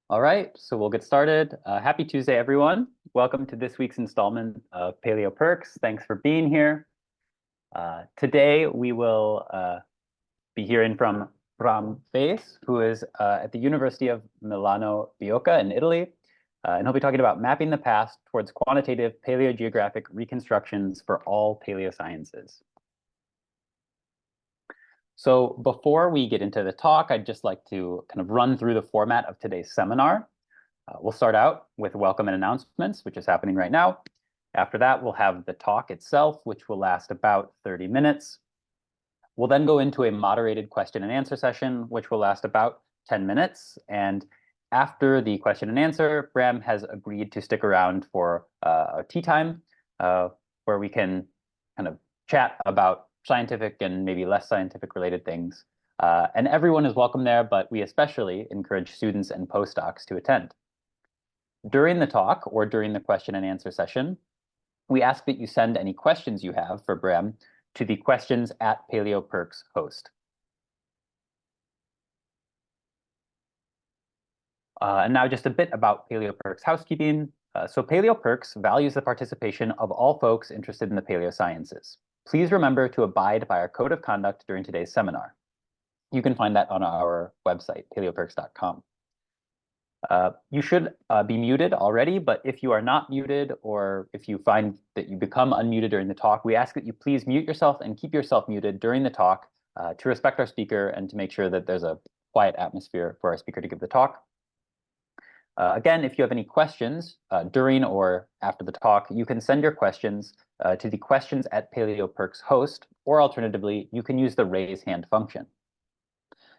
All right, so we'll get started. Happy Tuesday, everyone. Welcome to this week's installment of Paleo Perks. Thanks for being here. Today, we will be hearing from Bram Vaes, who is at the University of Milano-Bicocca in Italy. And he'll be talking about mapping the past towards quantitative paleogeographic reconstructions for all paleosciences. So before we get into the talk, I'd just like to kind of run through the format of today's seminar. We'll start out with welcome and announcements, which is happening right now. After that, we'll have the talk itself, which will last about 30 minutes. We'll then go into a moderated question and answer session, which will last about 10 minutes. And after the question and answer, Bram has agreed to stick around for a tea time where we can kind of chat about scientific and maybe less scientific related things. And everyone is welcome there, but we especially encourage students and postdocs to attend. During the talk or during the question and answer session, we ask that you send any questions you have for Bram to the questions@PaleoPerks host. And now just a bit about PaleoPerks housekeeping. So PaleoPerks values the participation of all folks interested in the paleosciences. Please remember to abide by our code of conduct during today's seminar. You can find that on our website, paleoperks.com. You should be muted already, but if you are not muted or if you find that you become unmuted during the talk, we ask that you please mute yourself and keep yourself muted during the talk to respect our speaker and to make sure that there's a quiet atmosphere for our speaker to give the talk. Again, if you have any questions during or after the talk, you can send your questions to the questions@PaleoPerks host, or alternatively, you can use the raise hand function.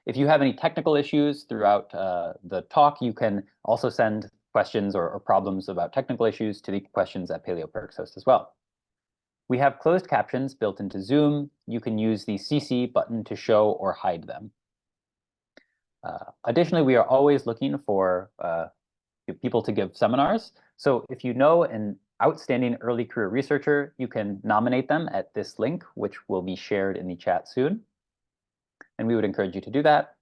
If you have any technical issues throughout the talk, you can also send questions or problems about technical issues to the questions@PaleoPerks host as well. We have closed captions built into Zoom. You can use the CC button to show or hide them. Additionally, we are always looking for people to give seminars. So if you know an outstanding early career researcher, you can nominate them at this link, which will be shared in the chat soon. And we would encourage you to do that.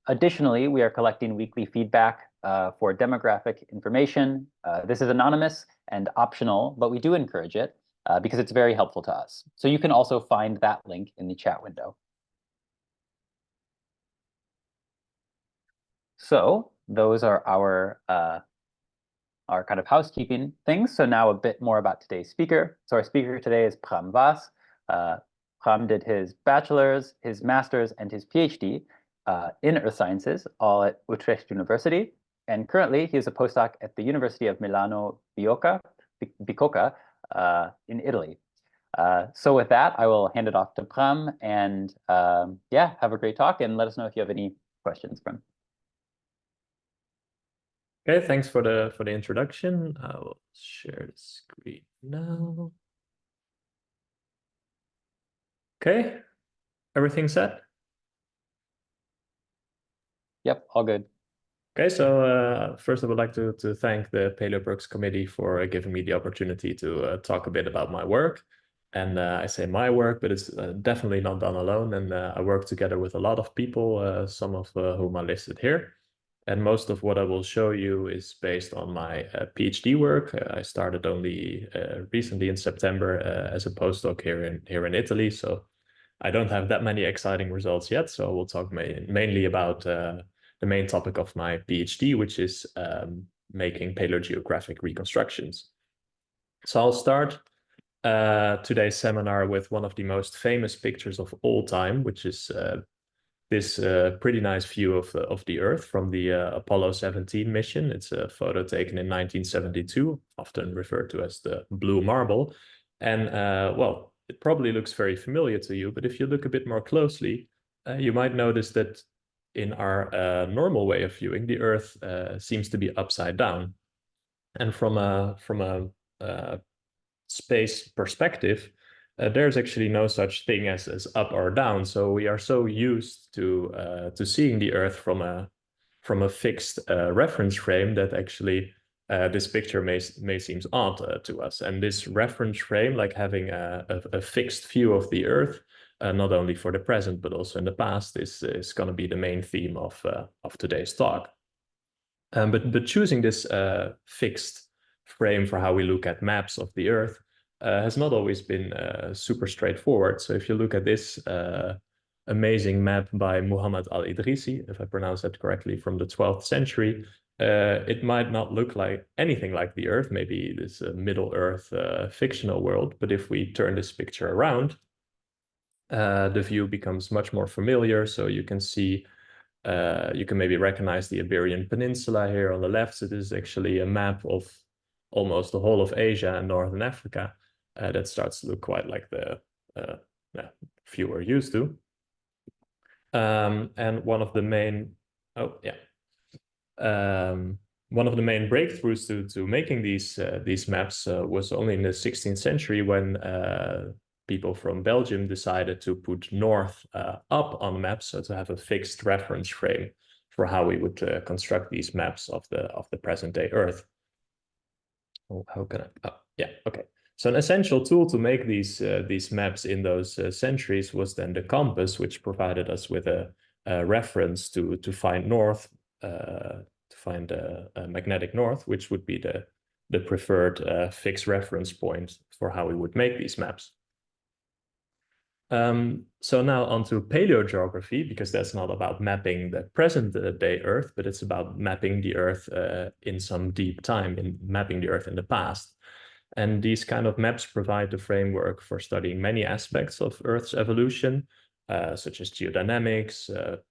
Additionally, we are collecting weekly feedback for demographic information. This is anonymous and optional, but we do encourage it because it's very helpful to us. So you can also find that link in the chat window. So those are our kind of housekeeping things. So now a bit more about today's speaker. So our speaker today is Bram Vaes. Bram did his bachelor's, his master's, and his PhD in earth sciences, all at Utrecht University. And currently, he is a postdoc at the University of Milano-Bicocca in Italy. So with that, I will hand it off to Bram and yeah, have a great talk and let us know if you have any questions, Bram. Okay, thanks for the introduction. I will share the screen now. Okay, everything set? Yep, all good. Okay, so first I would like to thank the PaleoPerks committee for giving me the opportunity to talk a bit about my work. And I say my work, but it's definitely not done alone. And I work together with a lot of people, some of whom are listed here. And most of what I will show you is based on my PhD work. I started only recently in September as a postdoc here in Italy. So I don't have that many exciting results yet. So we'll talk mainly about the main topic of my PhD, which is making paleogeographic reconstructions. So I'll start today's seminar with one of the most famous pictures of all time, which is this pretty nice view of the Earth from the Apollo 17 mission. It's a photo taken in 1972, often referred to as the blue marble. And well, it probably looks very familiar to you, but if you look a bit more closely, you might notice that in our normal way of viewing, the Earth seems to be upside down. And from a space perspective, there's actually no such thing as up or down. So we are so used to seeing the Earth from a fixed reference frame that actually this picture may seem odd to us. And this reference frame, like having a fixed view of the Earth, not only for the present but also in the past, is going to be the main theme of today's talk. But choosing this fixed frame for how we look at maps of the Earth has not always been super straightforward. So if you look at this amazing map by Muhammad al-Idrisi, if I pronounce that correctly, from the 12th century, it might not look like anything like the Earth, maybe this Middle Earth fictional world. But if we turn this picture around, the view becomes much more familiar. So you can see, you can maybe recognize the Iberian Peninsula here on the left. So this is actually a map of almost the whole of Asia and Northern Africa. That starts to look quite like the view we're used to. And one of the main, one of the main breakthroughs to making these maps was only in the 16th century when people from Belgium decided to put north up on maps, so to have a fixed reference frame for how we would construct these maps of the present day Earth. Oh, how can I? Oh, yeah, okay. So an essential tool to make these maps in those centuries was then the compass, which provided us with a reference to find north, to find a magnetic north, which would be the preferred fixed reference point for how we would make these maps. So now onto paleogeography, because that's not about mapping the present day Earth, but it's about mapping the Earth in some deep time, in mapping the Earth in the past. And these kind of maps provide the framework for studying many aspects of Earth's evolution, such as geodynamics,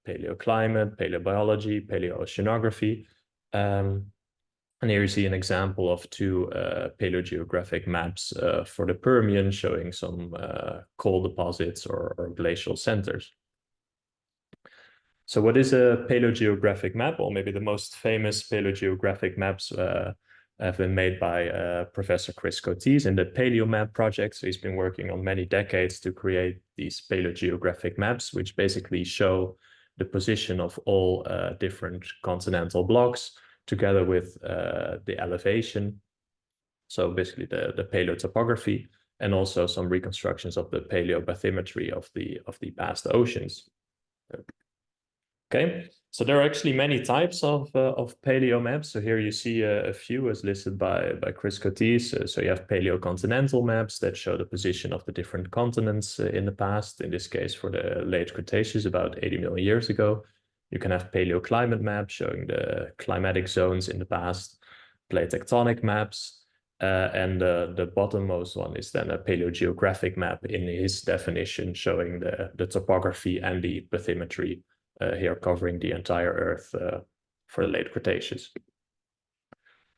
paleoclimate, paleobiology, paleoceanography. And here you see an example of two paleogeographic maps for the Permian, showing some coal deposits or glacial centers. So what is a paleogeographic map? Well, maybe the most famous paleogeographic maps have been made by Professor Chris Coates in the PaleoMap project. So he's been working on many decades to create these paleogeographic maps, which basically show the position of all different continental blocks together with the elevation. So basically the paleotopography, and also some reconstructions of the paleobathymetry of the past oceans. Okay, so there are actually many types of paleo maps. So here you see a few as listed by Chris Coates. So you have paleocontinental maps that show the position of the different continents in the past. In this case, for the late Cretaceous, about 80 million years ago. You can have paleoclimate maps showing the climatic zones in the past, plate tectonic maps, and the bottommost one is then a paleogeographic map in his definition, showing the topography and the bathymetry here covering the entire Earth for the late Cretaceous.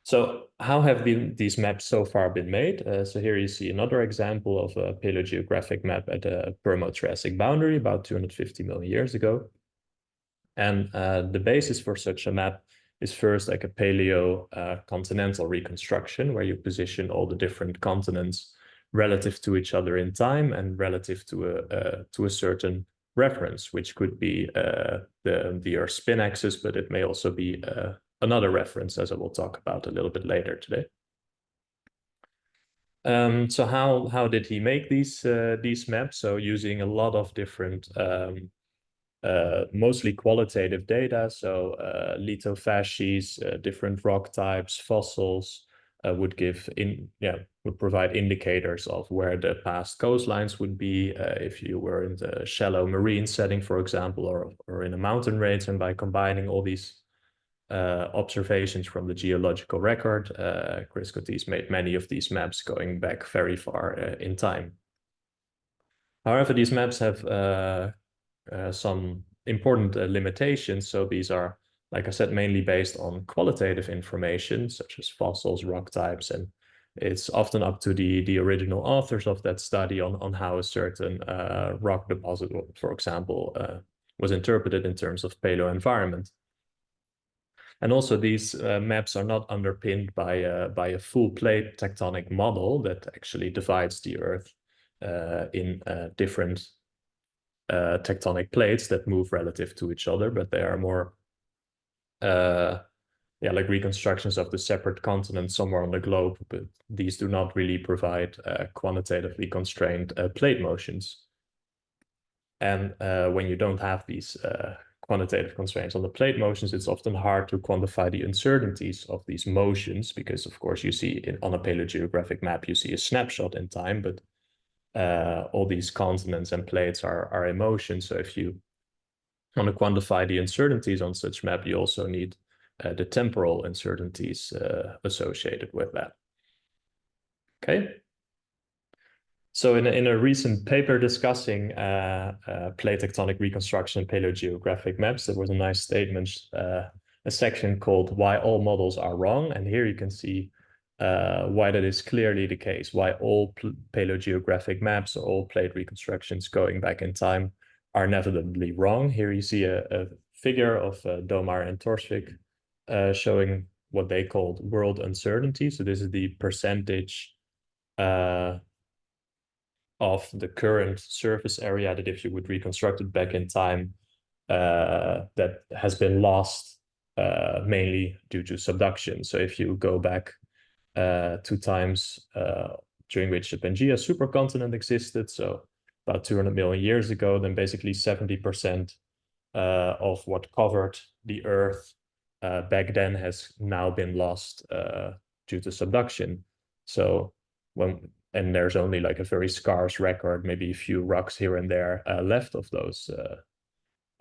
So how have these maps so far been made? So here you see another example of a paleogeographic map at a Permo-Triassic boundary about 250 million years ago. And the basis for such a map is first like a paleo-continental reconstruction, where you position all the different continents relative to each other in time and relative to a certain reference, which could be the Earth's spin axis, but it may also be another reference, as I will talk about a little bit later today. So how did he make these maps? So using a lot of different mostly qualitative data, so lithofasces, different rock types, fossils, would provide indicators of where the past coastlines would be if you were in the shallow marine setting, for example, or in a mountain range. And by combining all these observations from the geological record, Chris Coates made many of these maps going back very far in time. However, these maps have some important limitations. So these are, like I said, mainly based on qualitative information, such as fossils, rock types, and it's often up to the original authors of that study on how a certain rock deposit, for example, was interpreted in terms of paleoenvironment. And also these maps are not underpinned by a full plate tectonic model that actually divides the Earth in different tectonic plates that move relative to each other, but they are more like reconstructions of the separate continents somewhere on the globe, but these do not really provide quantitatively constrained plate motions. And when you don't have these quantitative constraints on the plate motions, it's often hard to quantify the uncertainties of these motions because, of course, you see on a paleogeographic map, you see a snapshot in time, but all these continents and plates are in motion. So if you want to quantify the uncertainties on such map, you also need the temporal uncertainties associated with that. Okay. So in a recent paper discussing plate tectonic reconstruction and paleogeographic maps, there was a nice statement, a section called "Why All Models Are Wrong." And here you can see why that is clearly the case, why all paleogeographic maps or all plate reconstructions going back in time are inevitably wrong. Here you see a figure of Domar and Torsvik showing what they called world uncertainty. So this is the percentage of the current surface area that if you would reconstruct it back in time, that has been lost mainly due to subduction. So if you go back 2 times during which the Pangaea supercontinent existed, so about 200 million years ago, then basically 70% of what covered the Earth back then has now been lost due to subduction. So and there's only like a very scarce record, maybe a few rocks here and there left of those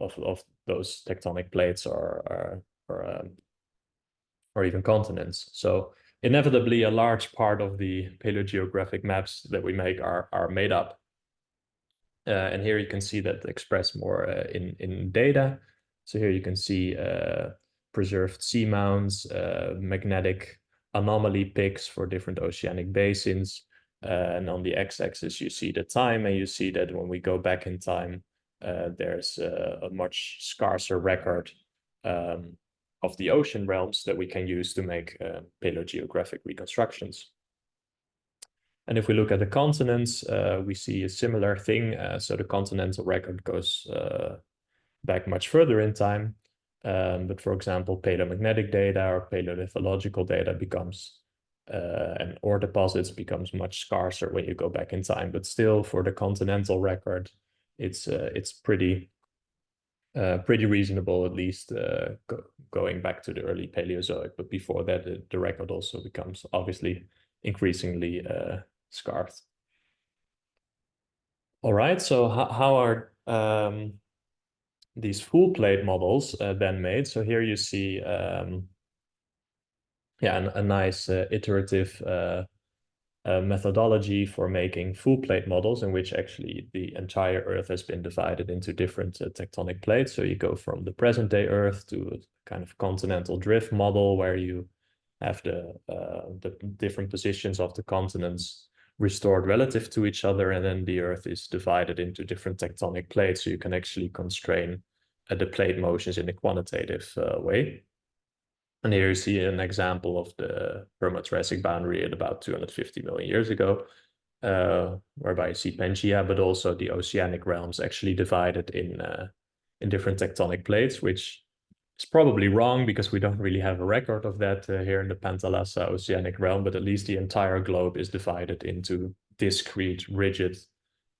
tectonic plates or even continents. So inevitably, a large part of the paleogeographic maps that we make are made up. And here you can see that expressed more in data. So here you can see preserved seamounts, magnetic anomaly picks for different oceanic basins. And on the x-axis, you see the time, and you see that when we go back in time, there's a much scarcer record of the ocean realms that we can use to make paleogeographic reconstructions. And if we look at the continents, we see a similar thing. So the continental record goes back much further in time. But for example, paleomagnetic data or paleolithological data becomes and ore deposits becomes much scarcer when you go back in time. But still, for the continental record, it's pretty reasonable, at least going back to the early Paleozoic. But before that, the record also becomes obviously increasingly scarce. All right, so how are these full plate models then made? So here you see a nice iterative methodology for making full plate models in which actually the entire Earth has been divided into different tectonic plates. So you go from the present day Earth to a kind of continental drift model where you have the different positions of the continents restored relative to each other, and then the Earth is divided into different tectonic plates, so you can actually constrain the plate motions in a quantitative way. And here you see an example of the Permo-Triassic boundary at about 250 million years ago, whereby you see Pangaea, but also the oceanic realms actually divided in different tectonic plates, which is probably wrong because we don't really have a record of that here in the Panthalassa oceanic realm, but at least the entire globe is divided into discrete, rigid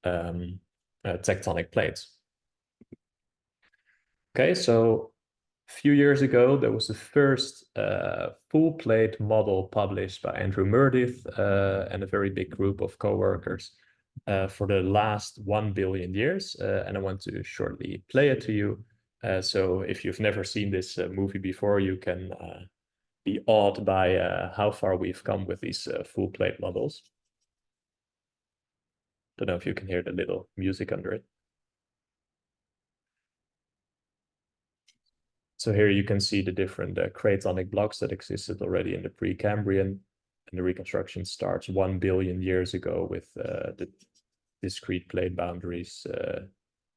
tectonic plates. Okay, so a few years ago, there was the first full plate model published by Andrew Meredith and a very big group of co-workers for the last 1 billion years. And I want to shortly play it to you. So if you've never seen this movie before, you can be awed by how far we've come with these full plate models. Don't know if you can hear the little music under it. So here you can see the different cratonic blocks that existed already in the Precambrian, and the reconstruction starts 1 billion years ago with the discrete plate boundaries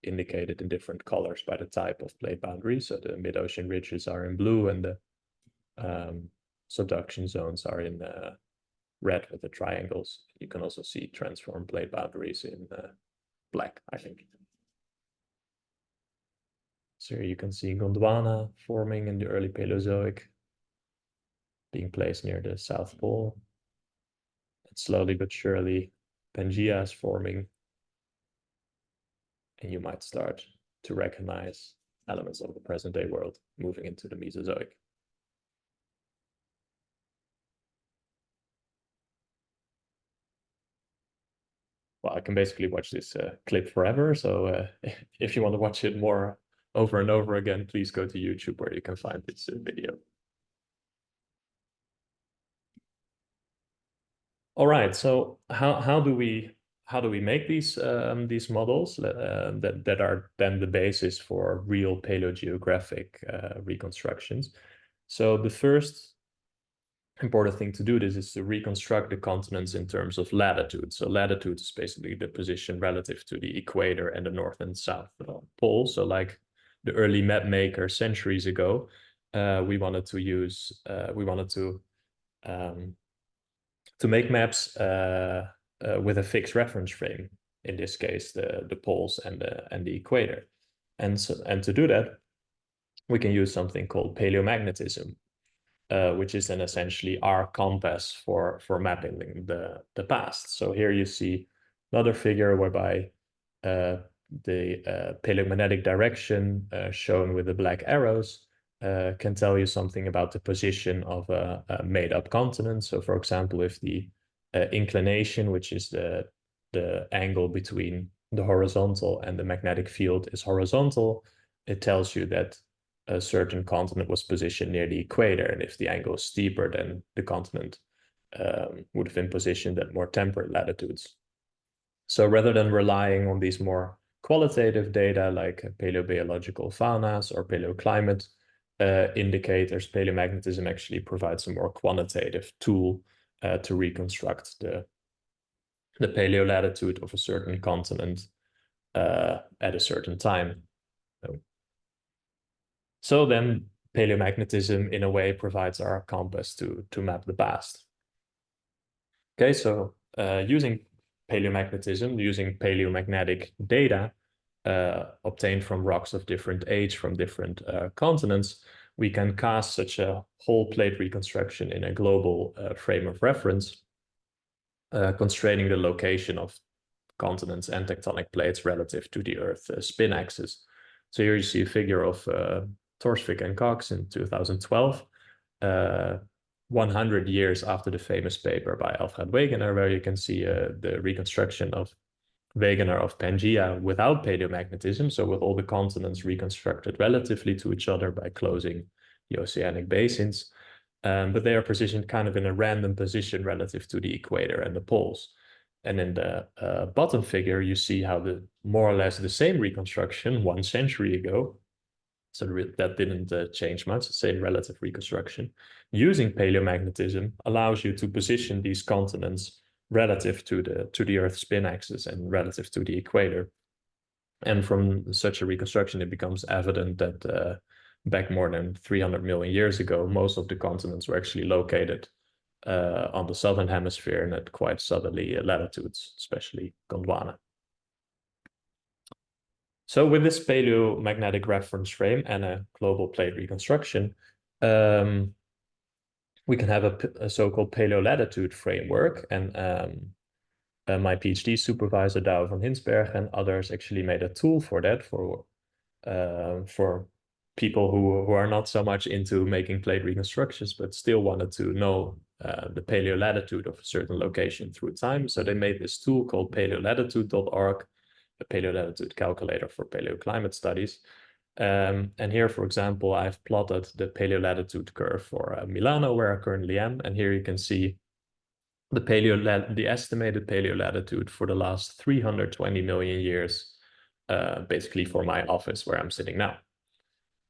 indicated in different colors by the type of plate boundary. So the mid-ocean ridges are in blue, and the subduction zones are in red with the triangles. You can also see transform plate boundaries in black, I think. So here you can see Gondwana forming in the early Paleozoic, being placed near the South Pole. And slowly but surely, Pangaea is forming. And you might start to recognize elements of the present day world moving into the Mesozoic. Well, I can basically watch this clip forever. So if you want to watch it more over and over again, please go to YouTube where you can find this video. All right, so how do we make these models that are then the basis for real paleogeographic reconstructions? So the first important thing to do this is to reconstruct the continents in terms of latitude. So latitude is basically the position relative to the equator and the north and south pole. So like the early map makers centuries ago, we wanted to make maps with a fixed reference frame. In this case, the poles and the equator, and to do that, we can use something called paleomagnetism, which is then essentially our compass for mapping the past. So here you see another figure whereby the paleomagnetic direction shown with the black arrows can tell you something about the position of a made-up continent. So, for example, if the inclination, which is the angle between the horizontal and the magnetic field, is horizontal, it tells you that a certain continent was positioned near the equator, and if the angle is steeper, then the continent would have been positioned at more temperate latitudes. So rather than relying on these more qualitative data like paleobiological faunas or paleoclimate indicators, paleomagnetism actually provides a more quantitative tool to reconstruct the paleolatitude of a certain continent at a certain time. So then paleomagnetism in a way provides our compass to map the past. Okay, so using paleomagnetism, using paleomagnetic data obtained from rocks of different age from different continents, we can cast such a whole plate reconstruction in a global frame of reference, constraining the location of continents and tectonic plates relative to the Earth's spin axis. So here you see a figure of Torsvik and Cox in 2012, 100 years after the famous paper by Alfred Wegener, where you can see the reconstruction of Wegener of Pangaea without paleomagnetism, so with all the continents reconstructed relatively to each other by closing the oceanic basins. But they are positioned kind of in a random position relative to the equator and the poles. And in the bottom figure, you see how the more or less the same reconstruction 1 century ago, so that didn't change much, the same relative reconstruction, using paleomagnetism allows you to position these continents relative to the Earth's spin axis and relative to the equator. And from such a reconstruction, it becomes evident that back more than 300 million years ago, most of the continents were actually located on the southern hemisphere and at quite southerly latitudes, especially Gondwana. So with this paleomagnetic reference frame and a global plate reconstruction, we can have a so-called paleolatitude framework. And my PhD supervisor, Douwe van Hinsberg, and others actually made a tool for that, for people who are not so much into making plate reconstructions, but still wanted to know the paleolatitude of a certain location through time. So they made this tool called paleolatitude.org, a paleolatitude calculator for paleoclimate studies. And here, for example, I've plotted the paleolatitude curve for Milano, where I currently am. And here you can see the estimated paleolatitude for the last 320 million years, basically for my office where I'm sitting now.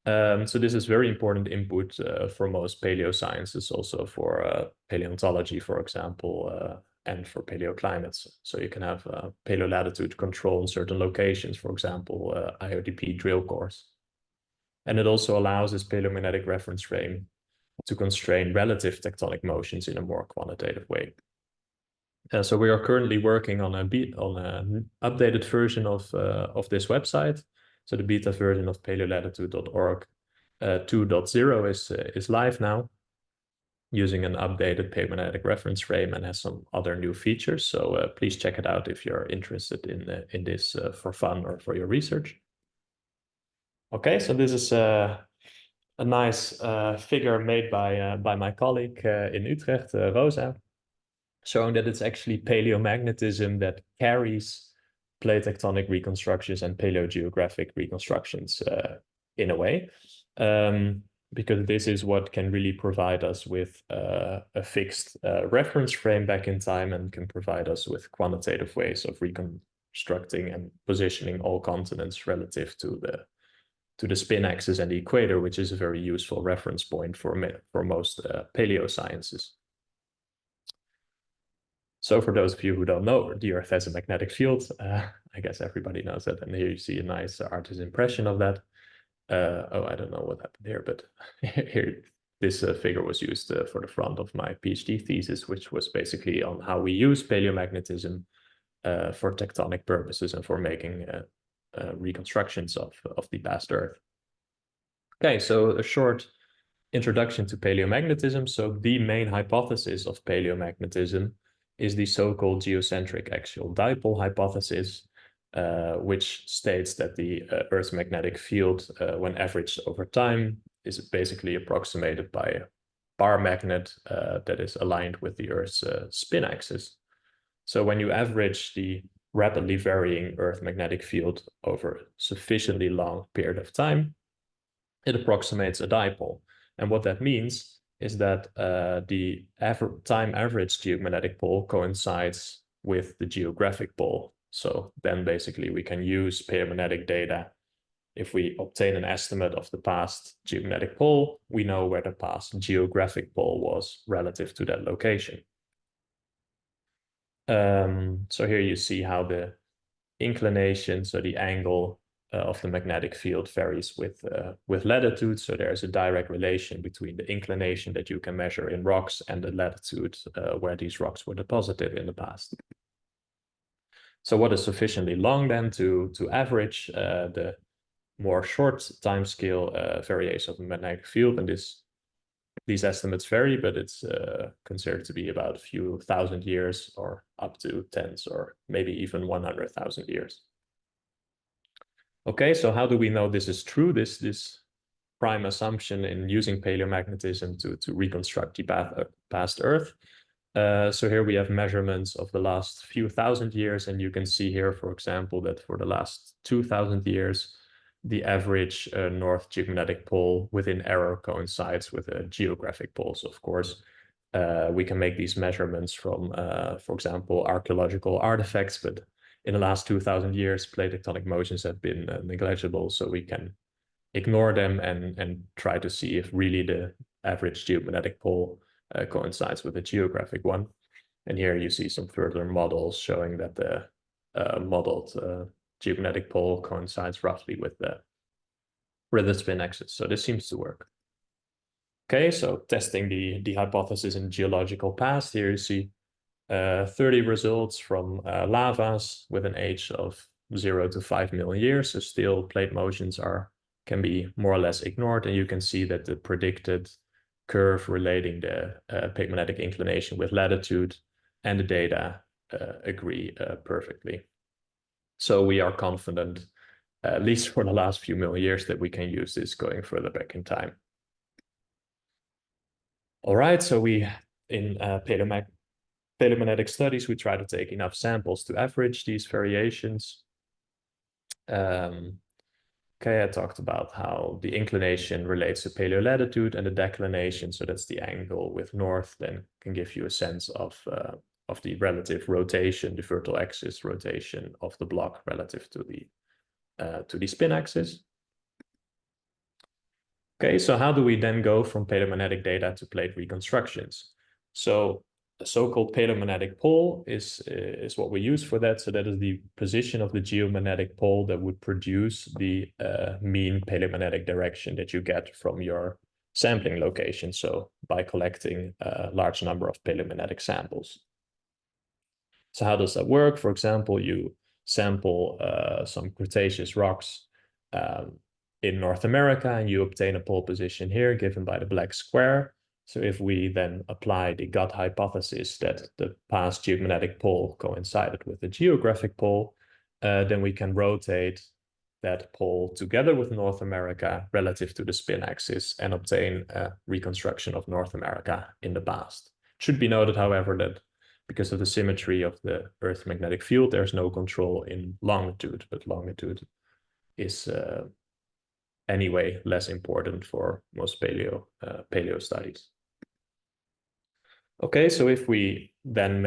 So this is very important input for most paleo-sciences, also for paleontology, for example, and for paleoclimates. So you can have paleolatitude control in certain locations, for example, IODP drill cores. And it also allows this paleomagnetic reference frame to constrain relative tectonic motions in a more quantitative way. So we are currently working on an updated version of this website. So the beta version of paleolatitude.org 2.0 is live now, using an updated paleomagnetic reference frame, and has some other new features. So please check it out if you're interested in this for fun or for your research. Okay, so this is a nice figure made by my colleague in Utrecht, Rosa, showing that it's actually paleomagnetism that carries plate tectonic reconstructions and paleogeographic reconstructions in a way, because this is what can really provide us with a fixed reference frame back in time and can provide us with quantitative ways of reconstructing and positioning all continents relative to the spin axis and the equator, which is a very useful reference point for most paleo-sciences. So for those of you who don't know, the Earth has a magnetic field. I guess everybody knows that. And here you see a nice artist's impression of that. Oh, I don't know what happened here, but here this figure was used for the front of my PhD thesis, which was basically on how we use paleomagnetism for tectonic purposes and for making reconstructions of the past Earth. Okay, so a short introduction to paleomagnetism. So the main hypothesis of paleomagnetism is the so-called geocentric axial dipole hypothesis, which states that the Earth's magnetic field, when averaged over time, is basically approximated by a bar magnet that is aligned with the Earth's spin axis. So when you average the rapidly varying Earth magnetic field over a sufficiently long period of time, it approximates a dipole. And what that means is that the time average geomagnetic pole coincides with the geographic pole. So then basically we can use paleomagnetic data. If we obtain an estimate of the past geomagnetic pole, we know where the past geographic pole was relative to that location. So here you see how the inclination, so the angle of the magnetic field varies with latitude. So there's a direct relation between the inclination that you can measure in rocks and the latitude where these rocks were deposited in the past. So what is sufficiently long then to average the more short time scale variation of the magnetic field? And these estimates vary, but it's considered to be about a few thousand years or up to tens or maybe even 100,000 years. Okay, so how do we know this is true, this prime assumption in using paleomagnetism to reconstruct the past Earth? So here we have measurements of the last few thousand years, and you can see here, for example, that for the last 2,000 years, the average north geomagnetic pole within error coincides with a geographic pole. So of course, we can make these measurements from, for example, archaeological artifacts, but in the last 2,000 years, plate tectonic motions have been negligible, so we can ignore them and try to see if really the average geomagnetic pole coincides with a geographic one. And here you see some further models showing that the modeled geomagnetic pole coincides roughly with the spin axis. So this seems to work. Okay, so testing the hypothesis in geological past. Here you see 30 results from lavas with an age of 0 to 5 million years. So still plate motions can be more or less ignored. And you can see that the predicted curve relating the paleomagnetic inclination with latitude and the data agree perfectly. So we are confident, at least for the last few million years, that we can use this going further back in time. All right, so in paleomagnetic studies, we try to take enough samples to average these variations. Okay, I talked about how the inclination relates to paleolatitude, and the declination, so that's the angle with north, then can give you a sense of the relative rotation, the vertical axis rotation of the block relative to the spin axis. Okay, so how do we then go from paleomagnetic data to plate reconstructions? So the so-called paleomagnetic pole is what we use for that. So that is the position of the geomagnetic pole that would produce the mean paleomagnetic direction that you get from your sampling location. So by collecting a large number of paleomagnetic samples. So how does that work? For example, you sample some Cretaceous rocks in North America, and you obtain a pole position here given by the black square. So if we then apply the gut hypothesis that the past geomagnetic pole coincided with the geographic pole, then we can rotate that pole together with North America relative to the spin axis and obtain a reconstruction of North America in the past. It should be noted, however, that because of the symmetry of the Earth's magnetic field, there's no control in longitude, but longitude is anyway less important for most paleo studies. Okay, so if we then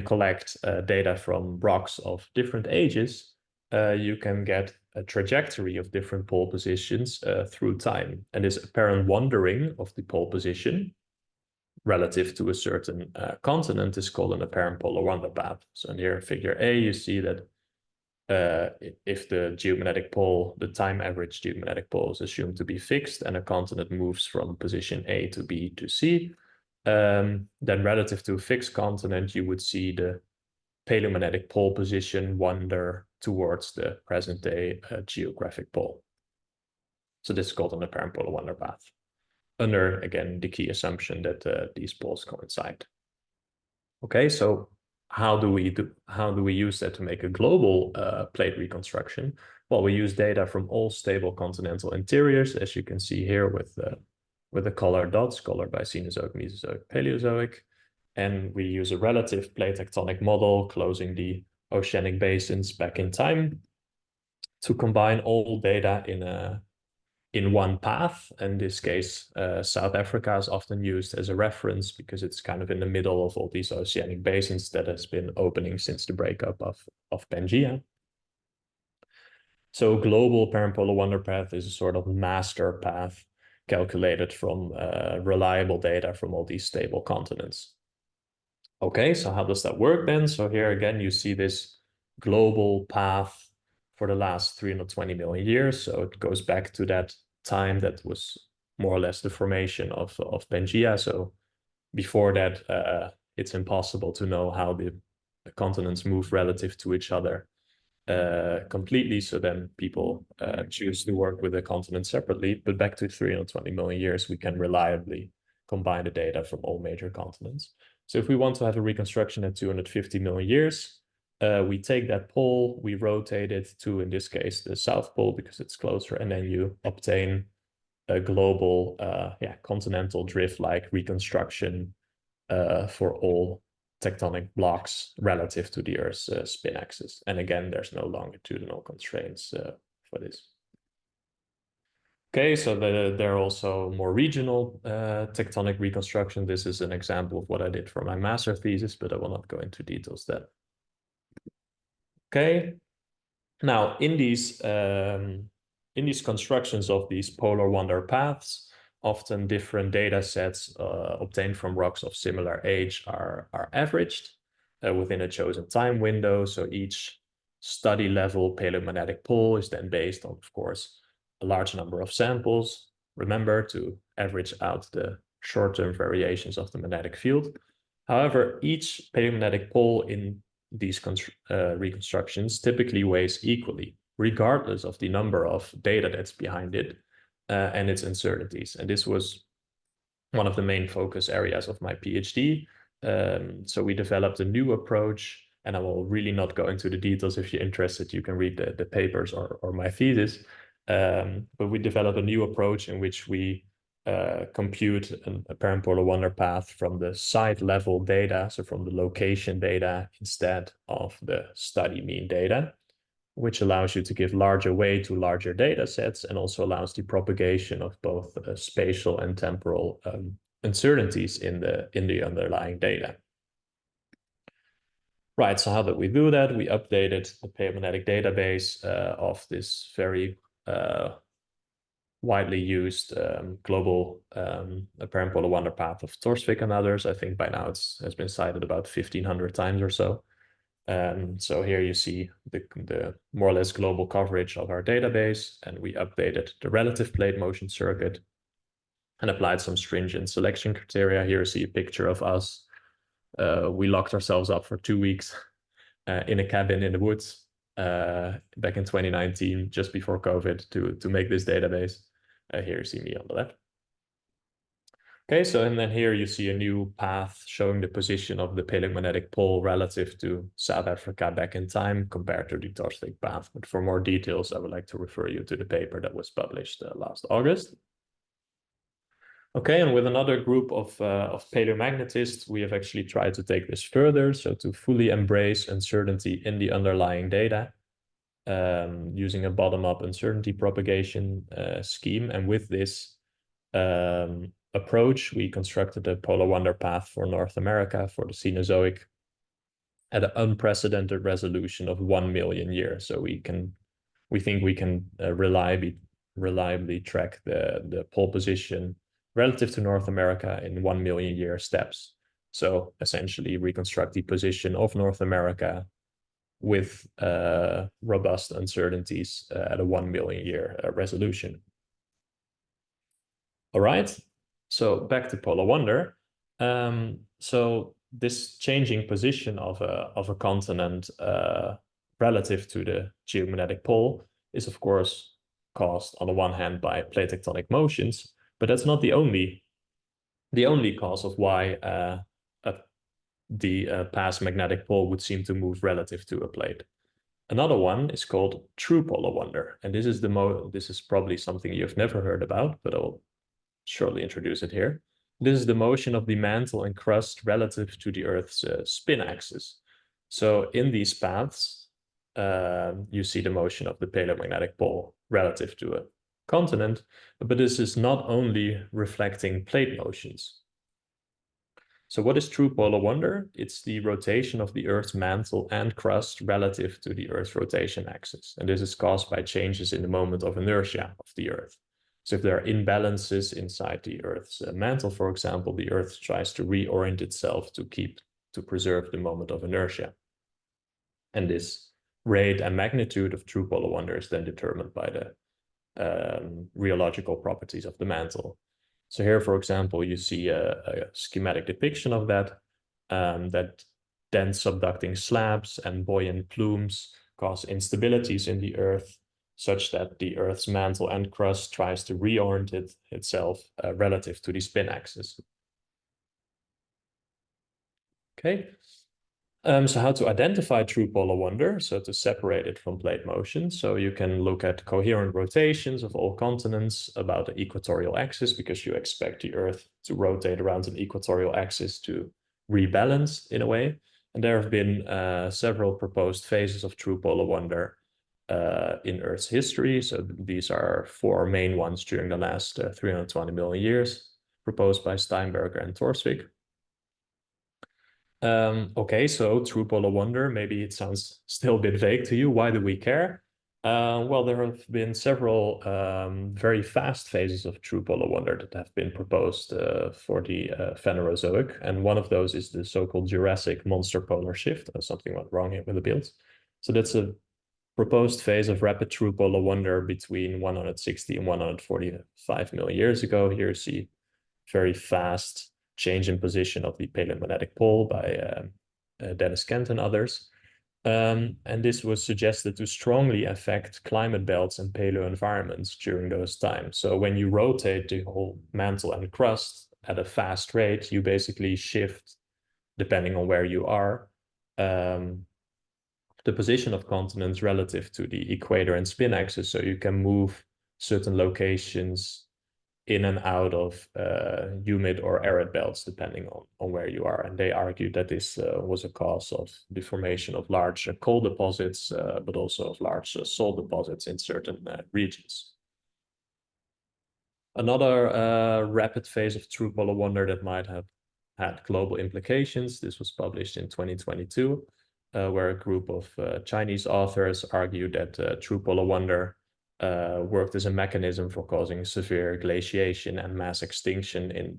collect data from rocks of different ages, you can get a trajectory of different pole positions through time. And this apparent wandering of the pole position relative to a certain continent is called an apparent polar wander path. So in here, figure A, you see that if the geomagnetic pole, the time average geomagnetic pole is assumed to be fixed and a continent moves from position A to B to C, then relative to a fixed continent, you would see the paleomagnetic pole position wander towards the present day geographic pole. So this is called an apparent polar wander path, under, again, the key assumption that these poles coincide. Okay, so how do we use that to make a global plate reconstruction? Well, we use data from all stable continental interiors, as you can see here with the colored dots, colored by Cenozoic, Mesozoic, Paleozoic. And we use a relative plate tectonic model closing the oceanic basins back in time to combine all data in one path. In this case, South Africa is often used as a reference because it's kind of in the middle of all these oceanic basins that has been opening since the breakup of Pangaea. So global apparent polar wander path is a sort of master path calculated from reliable data from all these stable continents. Okay, so how does that work then? So here again, you see this global path for the last 320 million years. So it goes back to that time that was more or less the formation of Pangaea. So before that, it's impossible to know how the continents move relative to each other completely. So then people choose to work with the continent separately. But back to 320 million years, we can reliably combine the data from all major continents. So if we want to have a reconstruction at 250 million years, we take that pole, we rotate it to, in this case, the South Pole because it's closer, and then you obtain a global continental drift-like reconstruction for all tectonic blocks relative to the Earth's spin axis. And again, there's no longitudinal constraints for this. Okay, so there are also more regional tectonic reconstruction. This is an example of what I did for my master thesis, but I will not go into details there. Okay, now in these constructions of these polar wander paths, often different data sets obtained from rocks of similar age are averaged within a chosen time window. So each study level paleomagnetic pole is then based on, of course, a large number of samples. Remember to average out the short-term variations of the magnetic field. However, each paleomagnetic pole in these reconstructions typically weighs equally, regardless of the number of data that's behind it and its uncertainties. And this was one of the main focus areas of my PhD. So we developed a new approach, and I will really not go into the details. If you're interested, you can read the papers or my thesis. But we developed a new approach in which we compute an apparent polar wander path from the site level data, so from the location data instead of the study mean data, which allows you to give larger weight to larger data sets and also allows the propagation of both spatial and temporal uncertainties in the underlying data. Right, so how did we do that? We updated the paleomagnetic database of this very widely used global apparent polar wander path of Torsvik and others. I think by now it has been cited about 1,500 times or so. So here you see the more or less global coverage of our database, and we updated the relative plate motion circuit and applied some stringent selection criteria. Here you see a picture of us. We locked ourselves up for 2 weeks in a cabin in the woods back in 2019, just before COVID, to make this database. Here you see me on the left. Okay, so and then here you see a new path showing the position of the paleomagnetic pole relative to South Africa back in time compared to the Torsvik path. But for more details, I would like to refer you to the paper that was published last August. Okay, and with another group of paleomagnetists, we have actually tried to take this further, so to fully embrace uncertainty in the underlying data using a bottom-up uncertainty propagation scheme. And with this approach, we constructed a polar wonder path for North America for the Cenozoic at an unprecedented resolution of 1 million years. So we think we can reliably track the pole position relative to North America in 1 million year steps. So essentially reconstruct the position of North America with robust uncertainties at a 1 million year resolution. All right, so back to polar wonder. So this changing position of a continent relative to the geomagnetic pole is of course caused on the one hand by plate tectonic motions, but that's not the only cause of why the past magnetic pole would seem to move relative to a plate. Another one is called true polar wonder, and this is probably something you've never heard about, but I'll shortly introduce it here. This is the motion of the mantle and crust relative to the Earth's spin axis. So in these paths, you see the motion of the paleomagnetic pole relative to a continent, but this is not only reflecting plate motions. So what is true polar wonder? It's the rotation of the Earth's mantle and crust relative to the Earth's rotation axis. And this is caused by changes in the moment of inertia of the Earth. So if there are imbalances inside the Earth's mantle, for example, the Earth tries to reorient itself to preserve the moment of inertia. And this rate and magnitude of true polar wonder is then determined by the rheological properties of the mantle. So here, for example, you see a schematic depiction of that, that dense subducting slabs and buoyant plumes cause instabilities in the Earth, such that the Earth's mantle and crust tries to reorient itself relative to the spin axis. Okay, so how to identify true polar wonder? So to separate it from plate motion. So you can look at coherent rotations of all continents about the equatorial axis, because you expect the Earth to rotate around an equatorial axis to rebalance in a way. And there have been several proposed phases of true polar wonder in Earth's history. So these are 4 main ones during the last 320 million years, proposed by Steinberger and Torsvik. Okay, so true polar wonder, maybe it sounds still a bit vague to you. Why do we care? Well, there have been several very fast phases of true polar wonder that have been proposed for the Phanerozoic, and one of those is the so-called Jurassic monster polar shift. Something went wrong here with the builds. So that's a proposed phase of rapid true polar wonder between 160 and 145 million years ago. Here you see very fast change in position of the paleomagnetic pole by Dennis Kent and others. And this was suggested to strongly affect climate belts and paleo environments during those times. So when you rotate the whole mantle and crust at a fast rate, you basically shift, depending on where you are, the position of continents relative to the equator and spin axis. So you can move certain locations in and out of humid or arid belts, depending on where you are. And they argued that this was a cause of the formation of large coal deposits, but also of large salt deposits in certain regions. Another rapid phase of true polar wonder that might have had global implications. This was published in 2022, where a group of Chinese authors argued that true polar wonder worked as a mechanism for causing severe glaciation and mass extinction in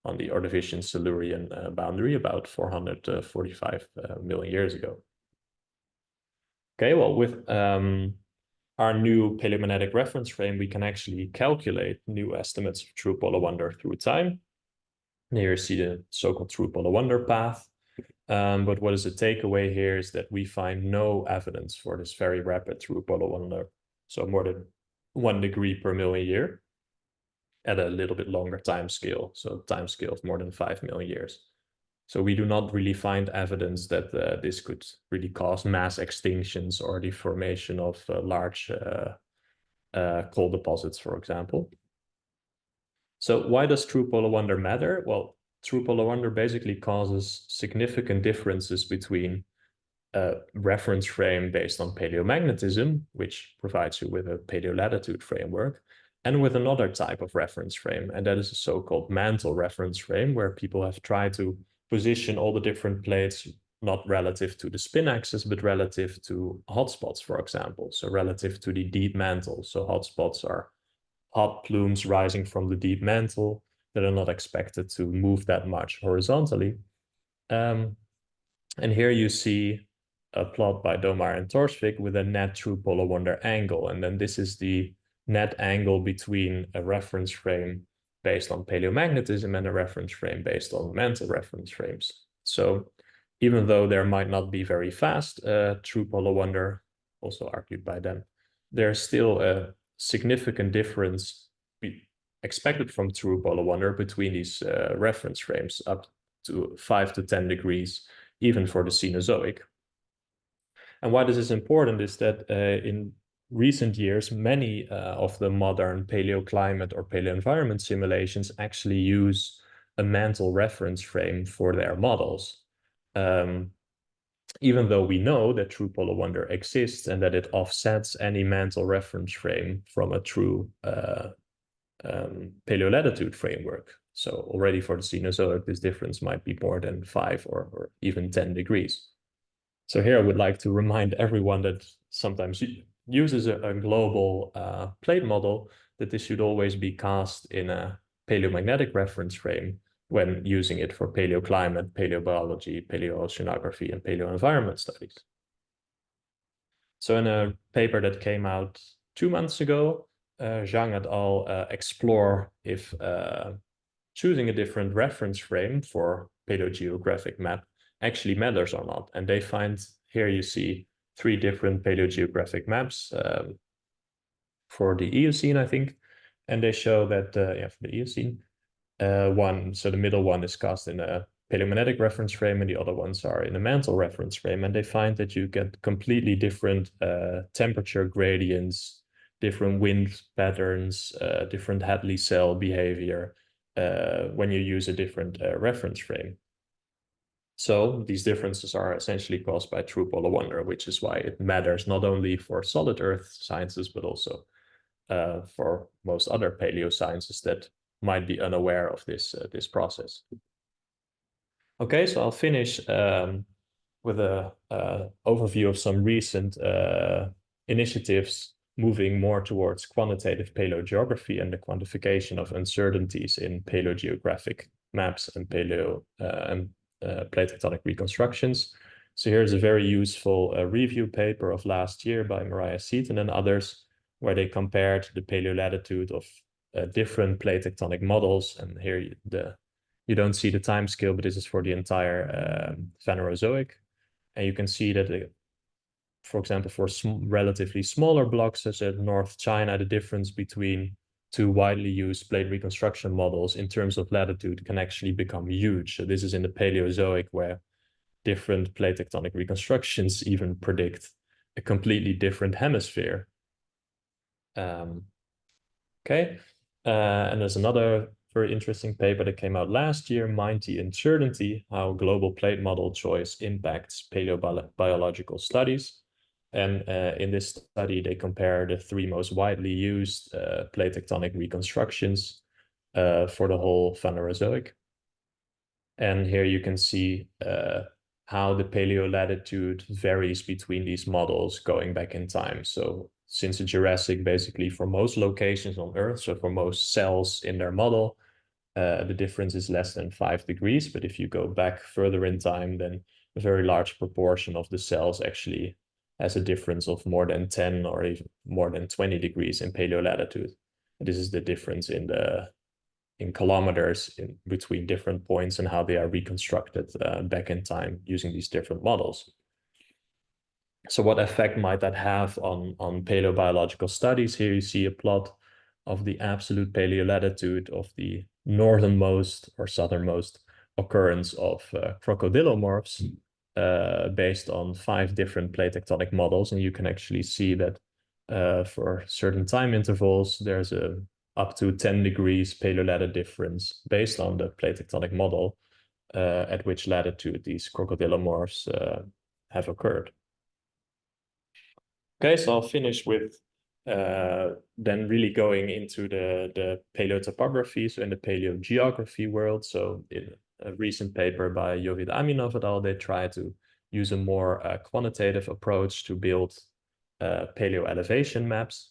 on the Ordovician-Silurian boundary about 445 million years ago. Okay, well, with our new paleomagnetic reference frame, we can actually calculate new estimates of true polar wonder through time. Here you see the so-called true polar wonder path. But what is the takeaway here is that we find no evidence for this very rapid true polar wonder, so more than 1 degree per million year. at a little bit longer time scale, so time scale of more than 5 million years. So we do not really find evidence that this could really cause mass extinctions or the formation of large coal deposits, for example. So why does true polar wonder matter? Well, true polar wonder basically causes significant differences between a reference frame based on paleomagnetism, which provides you with a paleolatitude framework, and with another type of reference frame, and that is a so-called mantle reference frame, where people have tried to position all the different plates not relative to the spin axis, but relative to hotspots, for example. So relative to the deep mantle. So hotspots are hot plumes rising from the deep mantle that are not expected to move that much horizontally. And here you see a plot by Domar and Torsvik with a net true polar wonder angle. And then this is the net angle between a reference frame based on paleomagnetism and a reference frame based on mantle reference frames. So even though there might not be very fast true polar wonder, also argued by them, there's still a significant difference expected from true polar wonder between these reference frames, up to 5 to 10 degrees, even for the Cenozoic. And why this is important is that in recent years, many of the modern paleoclimate or paleoenvironment simulations actually use a mantle reference frame for their models. Even though we know that true polar wonder exists and that it offsets any mantle reference frame from a true paleolatitude framework. So already for the Cenozoic, this difference might be more than 5 or even 10 degrees. So here I would like to remind everyone that sometimes uses a global plate model, that this should always be cast in a paleomagnetic reference frame when using it for paleoclimate, paleobiology, paleoceanography, and paleoenvironment studies. So in a paper that came out 2 months ago, Zhang et al. Explore if choosing a different reference frame for paleogeographic map actually matters or not. And they find, here you see 3 different paleogeographic maps for the Eocene, I think. And they show that, for the Eocene, so the middle one is cast in a paleomagnetic reference frame and the other ones are in a mantle reference frame. And they find that you get completely different temperature gradients, different wind patterns, different Hadley cell behavior when you use a different reference frame. So these differences are essentially caused by true polar wonder, which is why it matters not only for solid Earth sciences, but also for most other paleosciences that might be unaware of this process. Okay, so I'll finish with a overview of some recent initiatives moving more towards quantitative paleogeography and the quantification of uncertainties in paleogeographic maps and plate tectonic reconstructions. So here's a very useful review paper of last year by Mariah Seaton and others, where they compared the paleolatitude of different plate tectonic models. And here you don't see the time scale, but this is for the entire Phanerozoic. And you can see that, for example, for relatively smaller blocks, such as North China, the difference between 2 widely used plate reconstruction models in terms of latitude can actually become huge. So this is in the Paleozoic, where different plate tectonic reconstructions even predict a completely different hemisphere. Okay, and there's another very interesting paper that came out last year, Mind the Uncertainty, How Global Plate Model Choice Impacts Paleobiological Studies. And in this study, they compare the 3 most widely used plate tectonic reconstructions for the whole Phanerozoic. And here you can see how the paleolatitude varies between these models going back in time. So since the Jurassic, basically for most locations on Earth, so for most cells in their model, the difference is less than 5 degrees. But if you go back further in time, then a very large proportion of the cells actually has a difference of more than 10 or even more than 20 degrees in paleolatitude. This is the difference in kilometers in between different points and how they are reconstructed back in time using these different models. So what effect might that have on paleobiological studies? Here you see a plot of the absolute paleolatitude of the northernmost or southernmost occurrence of crocodilomorphs based on 5 different plate tectonic models. And you can actually see that for certain time intervals, there's a up to 10 degrees paleolatitude difference based on the plate tectonic model at which latitude these crocodilomorphs have occurred. Okay, so I'll finish with then really going into the paleotopography, so in the paleogeography world. So in a recent paper by Jovid Aminov et al., they try to use a more quantitative approach to build paleo elevation maps.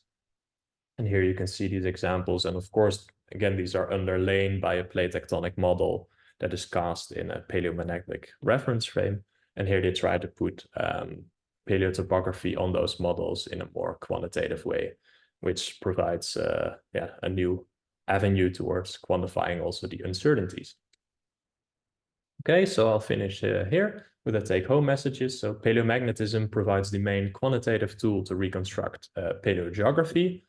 And here you can see these examples. And of course, again, these are underlain by a plate tectonic model that is cast in a paleomagnetic reference frame. And here they try to put paleotopography on those models in a more quantitative way, which provides a new avenue towards quantifying also the uncertainties. Okay, so I'll finish here with the take-home messages. So paleomagnetism provides the main quantitative tool to reconstruct paleogeography,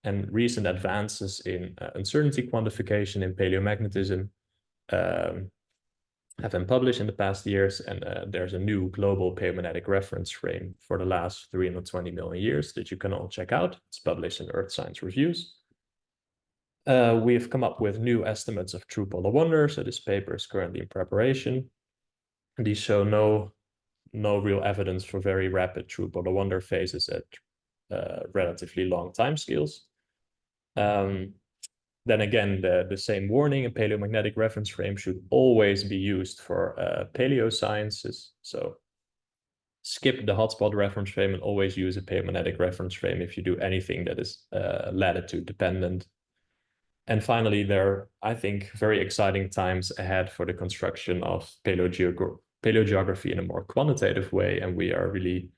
and recent advances in uncertainty quantification in paleomagnetism have been published in the past years, and there's a new global paleomagnetic reference frame for the last 320 million years that you can all check out. It's published in Earth Science Reviews. We've come up with new estimates of true polar wonder, so this paper is currently in preparation. These show no real evidence for very rapid true polar wonder phases at relatively long timescales. Then again, the same warning, a paleomagnetic reference frame should always be used for paleo-sciences. So skip the hotspot reference frame and always use a paleomagnetic reference frame if you do anything that is latitude dependent. And finally, there are, I think, very exciting times ahead for the construction of paleogeography in a more quantitative way. And we are really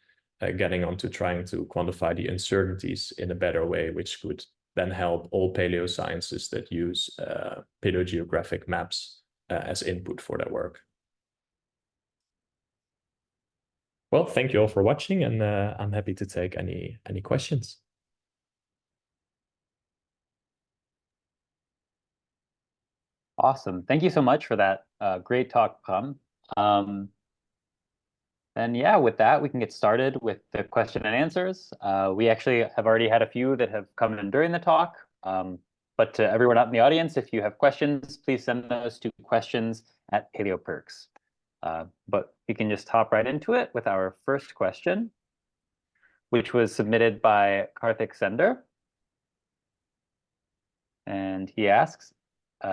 getting on to trying to quantify the uncertainties in a better way, which could then help all paleo-sciences that use paleogeographic maps as input for their work. Well, thank you all for watching, and I'm happy to take any questions. Awesome. Thank you so much for that great talk, Bram. And yeah, with that, we can get started with the question and answers. We actually have already had a few that have come in during the talk. But to everyone out in the audience, if you have questions, please send those to questions@paleoperks. But we can just hop right into it with our first question, which was submitted by Karthik Sender. And he asks,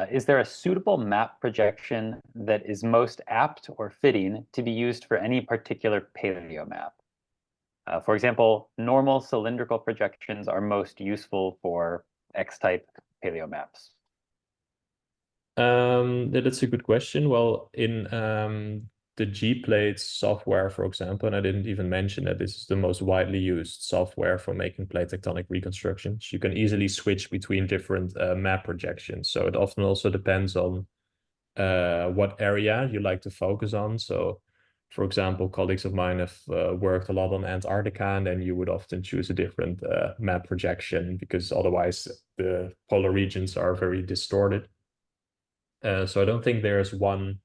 is there a suitable map projection that is most apt or fitting to be used for any particular paleo map? For example, normal cylindrical projections are most useful for X-type paleo maps. That's a good question. Well, in the G-Plate software, for example, and I didn't even mention that this is the most widely used software for making plate tectonic reconstructions. You can easily switch between different map projections. So it often also depends on what area you like to focus on. So, for example, colleagues of mine have worked a lot on Antarctica, and then you would often choose a different map projection because otherwise the polar regions are very distorted. So I don't think there's one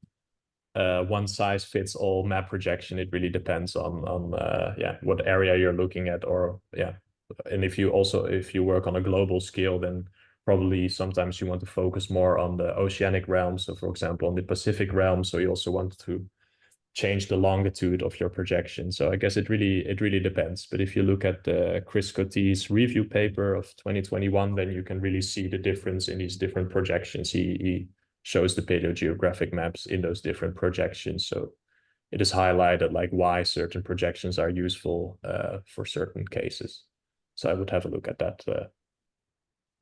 size fits all map projection. It really depends on what area you're looking at, or and if you work on a global scale, then probably sometimes you want to focus more on the oceanic realm. So for example, on the Pacific realm, so you also want to change the longitude of your projection. So I guess it really depends. But if you look at the Chris Coty's review paper of 2021, then you can really see the difference in these different projections. He shows the paleogeographic maps in those different projections. So it is highlighted like why certain projections are useful for certain cases. So I would have a look at that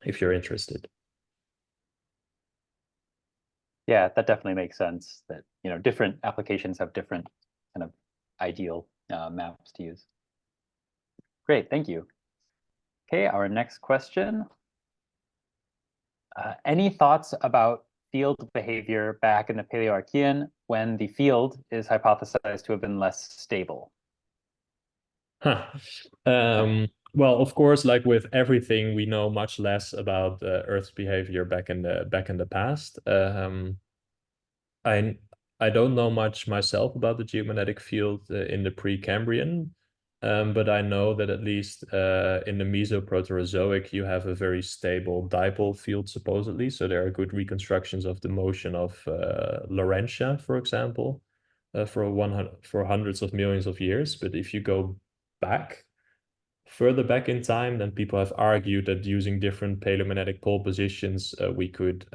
if you're interested. Yeah, that definitely makes sense that, different applications have different kind of ideal maps to use. Great, thank you. Okay, our next question. Any thoughts about field behavior back in the Paleoarchean when the field is hypothesized to have been less stable? Well, of course, like with everything, we know much less about Earth's behavior back in the past. I I don't know much myself about the geomagnetic field in the Precambrian, but I know that at least in the Mesoproterozoic, you have a very stable dipole field, supposedly. So there are good reconstructions of the motion of Laurentia, for example, for hundreds of millions of years. But if you go back further back in time, then people have argued that using different paleomagnetic pole positions, we could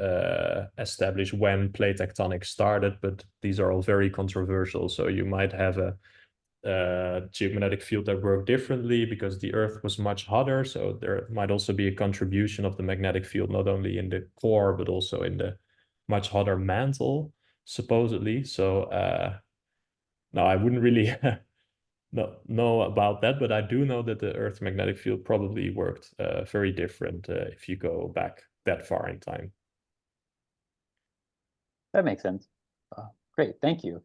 establish when plate tectonics started, but these are all very controversial. So you might have a geomagnetic field that worked differently because the Earth was much hotter. So there might also be a contribution of the magnetic field, not only in the core, but also in the much hotter mantle, supposedly. So no, I wouldn't really not know about that, but I do know that the Earth's magnetic field probably worked very different if you go back that far in time. That makes sense. Great, thank you.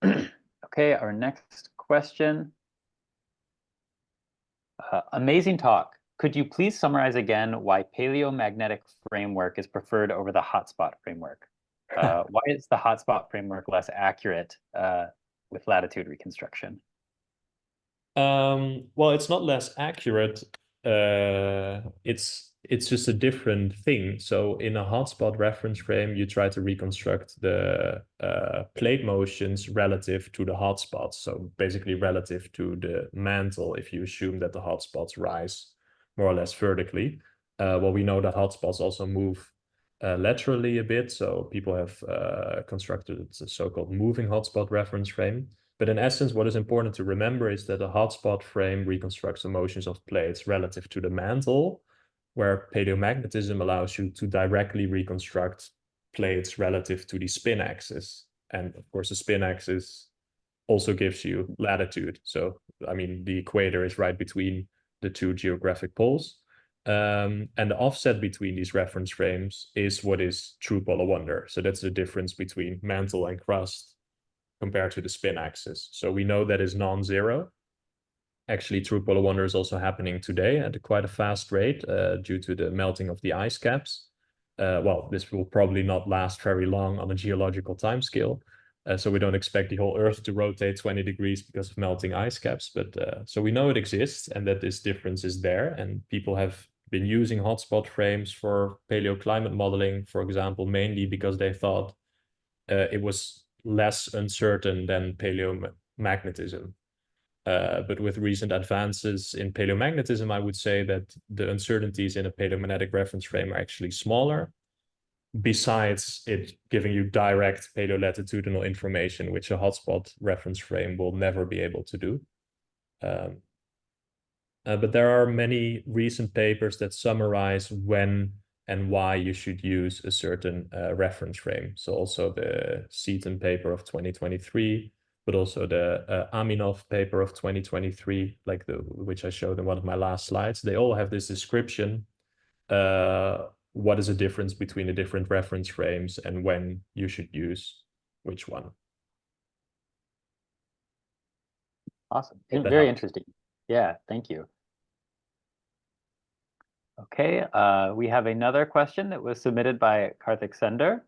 Okay, our next question. Amazing talk. Could you please summarize again why paleomagnetic framework is preferred over the hotspot framework? Why is the hotspot framework less accurate with latitude reconstruction? Well, it's not less accurate. It's just a different thing. So in a hotspot reference frame, you try to reconstruct the plate motions relative to the hotspots. So basically relative to the mantle, if you assume that the hotspots rise more or less vertically. Well, we know that hotspots also move laterally a bit. So people have constructed a so-called moving hotspot reference frame. But in essence, what is important to remember is that a hotspot frame reconstructs the motions of plates relative to the mantle, where paleomagnetism allows you to directly reconstruct plates relative to the spin axis. And of course, the spin axis also gives you latitude. So, I mean, the equator is right between the two geographic poles. And the offset between these reference frames is what is true polar wonder. So that's the difference between mantle and crust compared to the spin axis. So we know that is non-zero. Actually, true polar wonder is also happening today at quite a fast rate due to the melting of the ice caps. Well, this will probably not last very long on a geological timescale. So we don't expect the whole Earth to rotate 20 degrees because of melting ice caps. But so we know it exists and that this difference is there. And people have been using hotspot frames for paleoclimate modeling, for example, mainly because they thought it was less uncertain than paleomagnetism. But with recent advances in paleomagnetism, I would say that the uncertainties in a paleomagnetic reference frame are actually smaller, besides it giving you direct paleolatitudinal information, which a hotspot reference frame will never be able to do. But there are many recent papers that summarize when and why you should use a certain reference frame. So also the Seaton paper of 2023, but also the Aminov paper of 2023, like which I showed in one of my last slides. They all have this description. What is the difference between the different reference frames and when you should use which one? Awesome. Very interesting. Yeah, thank you. Okay, we have another question that was submitted by Karthik Sender.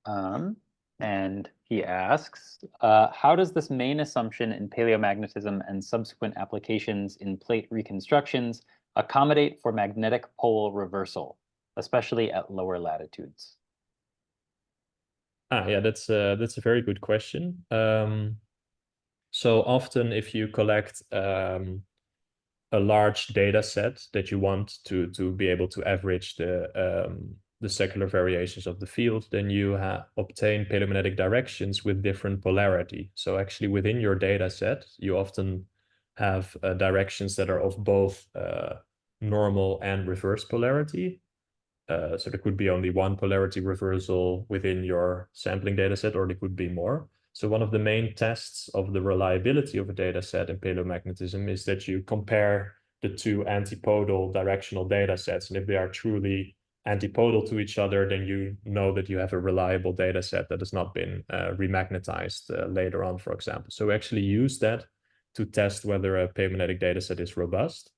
And he asks, how does this main assumption in paleomagnetism and subsequent applications in plate reconstructions accommodate for magnetic pole reversal, especially at lower latitudes? Yeah, that's a very good question. So often if you collect a large data set that you want to be able to average the secular variations of the field, then you obtain paleomagnetic directions with different polarity. So actually within your data set, you often have directions that are of both normal and reverse polarity. So there could be only one polarity reversal within your sampling data set, or there could be more. So one of the main tests of the reliability of a data set in paleomagnetism is that you compare the two antipodal directional data sets. And if they are truly antipodal to each other, then you know that you have a reliable data set that has not been remagnetized later on, for example. So we actually use that to test whether a paleomagnetic data set is robust.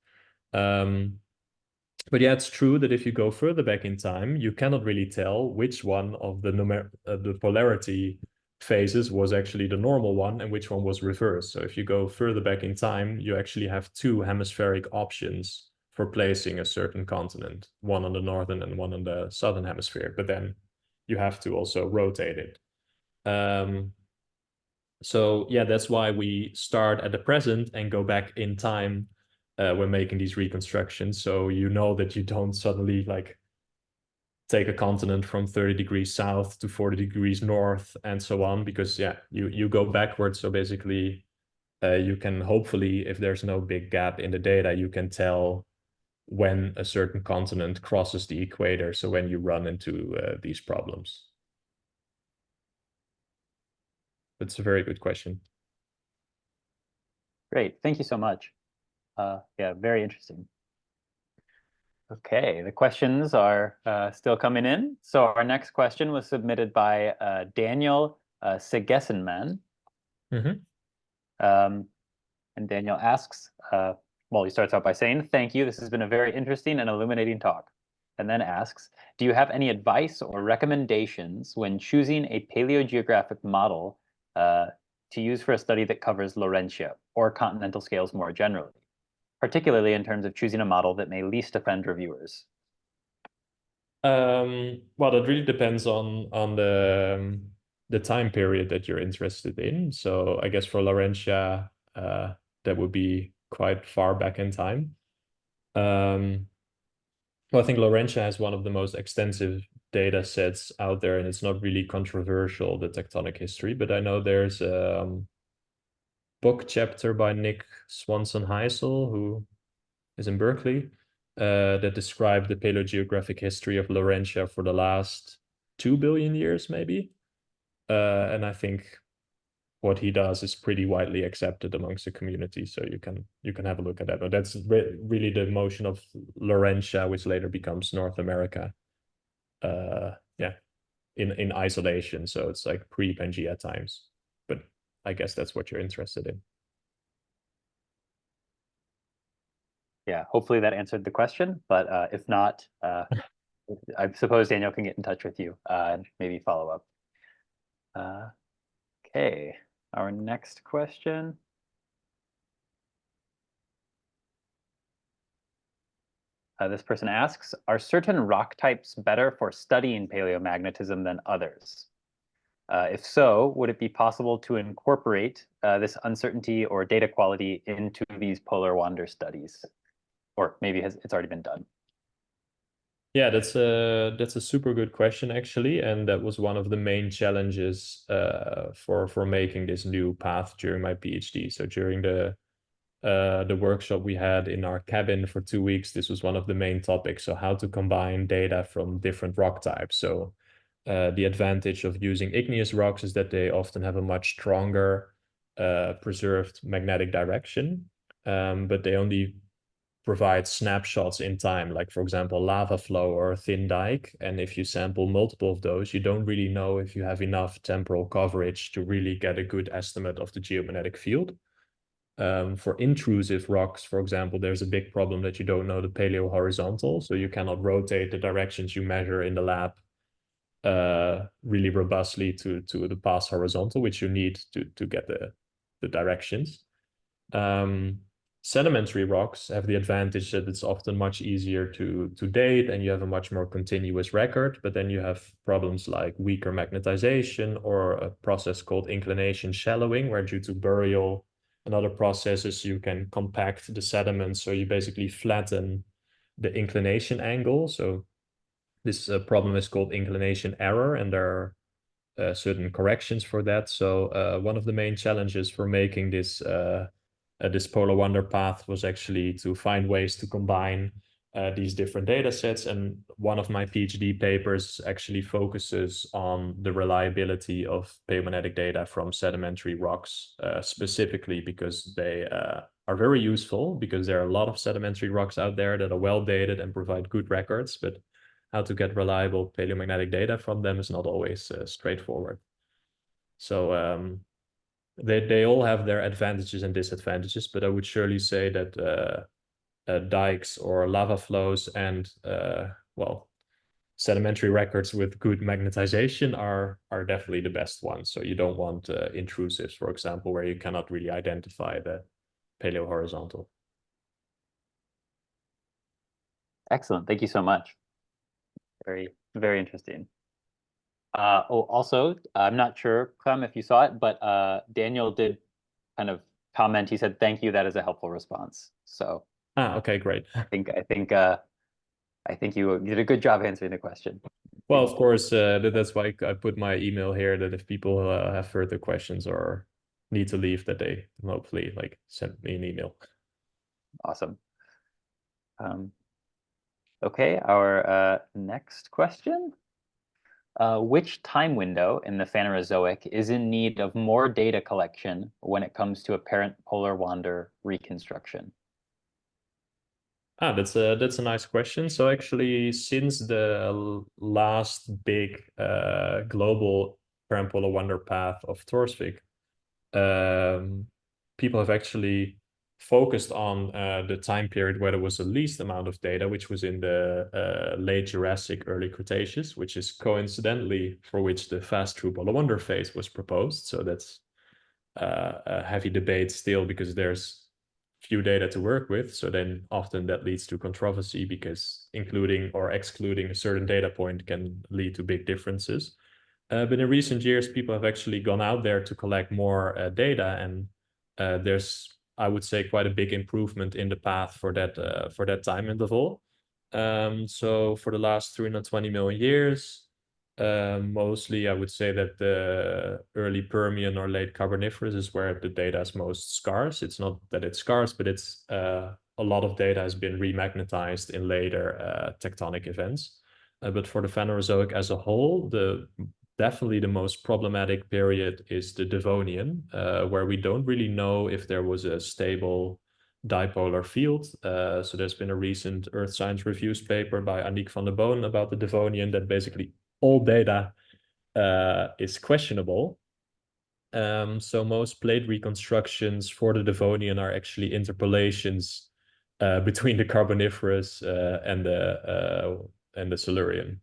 But yeah, it's true that if you go further back in time, you cannot really tell which one of the polarity phases was actually the normal one and which one was reversed. So if you go further back in time, you actually have two hemispheric options for placing a certain continent, one on the northern and one on the southern hemisphere, but then you have to also rotate it. So yeah, that's why we start at the present and go back in time when making these reconstructions. So you know that you don't suddenly like take a continent from 30 degrees south to 40 degrees north and so on, because yeah, you go backwards. So basically you can hopefully, if there's no big gap in the data, you can tell when a certain continent crosses the equator. So when you run into these problems. That's a very good question. Great, thank you so much. Yeah, very interesting. Okay, the questions are still coming in. So our next question was submitted by Daniel Segessenman. And Daniel asks, well, he starts out by saying, "Thank you, this has been a very interesting and illuminating talk." And then asks, "Do you have any advice or recommendations when choosing a paleogeographic model to use for a study that covers Laurentia or continental scales more generally, particularly in terms of choosing a model that may least offend reviewers?" Well, that really depends on the time period that you're interested in. So I guess for Laurentia, that would be quite far back in time. Well, I think Laurentia has one of the most extensive data sets out there, and it's not really controversial, the tectonic history, but I know there's a book chapter by Nick Swanson-Heisel, who is in Berkeley, that described the paleogeographic history of Laurentia for the last 2 billion years, maybe. And I think what he does is pretty widely accepted amongst the community. So you can have a look at that. But that's really the motion of Laurentia, which later becomes North America. Yeah, in isolation. So it's like pre-Pangea times. But I guess that's what you're interested in. Yeah, hopefully that answered the question. But if not, I suppose Daniel can get in touch with you and maybe follow up. Okay, our next question. This person asks, "Are certain rock types better for studying paleomagnetism than others? If so, would it be possible to incorporate this uncertainty or data quality into these polar wander studies? Or maybe it's already been done." Yeah, that's a super good question, actually, and that was one of the main challenges for making this new path during my PhD. So during the workshop we had in our cabin for 2 weeks, this was one of the main topics. So how to combine data from different rock types. So the advantage of using igneous rocks is that they often have a much stronger preserved magnetic direction, but they only provide snapshots in time, like for example, lava flow or a thin dike. And if you sample multiple of those, you don't really know if you have enough temporal coverage to really get a good estimate of the geomagnetic field. For intrusive rocks, for example, there's a big problem that you don't know the paleo-horizontal, so you cannot rotate the directions you measure in the lab really robustly to the past horizontal, which you need to get the directions. Sedimentary rocks have the advantage that it's often much easier to date, and you have a much more continuous record, but then you have problems like weaker magnetization or a process called inclination shallowing, where due to burial and other processes, you can compact the sediments, so you basically flatten the inclination angle. So this problem is called inclination error, and there are certain corrections for that. So one of the main challenges for making this polar wander path was actually to find ways to combine these different data sets. And one of my PhD papers actually focuses on the reliability of paleomagnetic data from sedimentary rocks, specifically because they are very useful, because there are a lot of sedimentary rocks out there that are well dated and provide good records, but how to get reliable paleomagnetic data from them is not always straightforward. So they all have their advantages and disadvantages, but I would surely say that dikes or lava flows and well, sedimentary records with good magnetization are definitely the best ones. So you don't want intrusives, for example, where you cannot really identify the paleo-horizontal. Excellent. Thank you so much. Very, very interesting. Also, I'm not sure, Clem, if you saw it, but Daniel did kind of comment. He said, "Thank you. That is a helpful response." So Okay, great. I think you did a good job answering the question. Well, of course, that's why I put my email here, that if people have further questions or need to leave, that they hopefully like send me an email. Awesome. Okay, our next question. Which time window in the Phanerozoic is in need of more data collection when it comes to apparent polar wander reconstruction? That's a nice question. So actually, since the last big global parampolar wander path of Torsvik, people have actually focused on the time period where there was the least amount of data, which was in the late Jurassic, early Cretaceous, which is coincidentally for which the fast true polar wander phase was proposed. So that's a heavy debate still, because there's few data to work with. So then often that leads to controversy, because including or excluding a certain data point can lead to big differences. But in recent years, people have actually gone out there to collect more data, and there's, I would say, quite a big improvement in the path for that time interval. So for the last 320 million years, mostly I would say that the early Permian or late Carboniferous is where the data is most scarce. It's not that it's scarce, but it's a lot of data has been remagnetized in later tectonic events. But for the Phanerozoic as a whole, definitely the most problematic period is the Devonian, where we don't really know if there was a stable dipolar field. So there's been a recent Earth Science Reviews paper by Aniek van der Boon about the Devonian that basically all data is questionable. So most plate reconstructions for the Devonian are actually interpolations between the Carboniferous and the Silurian.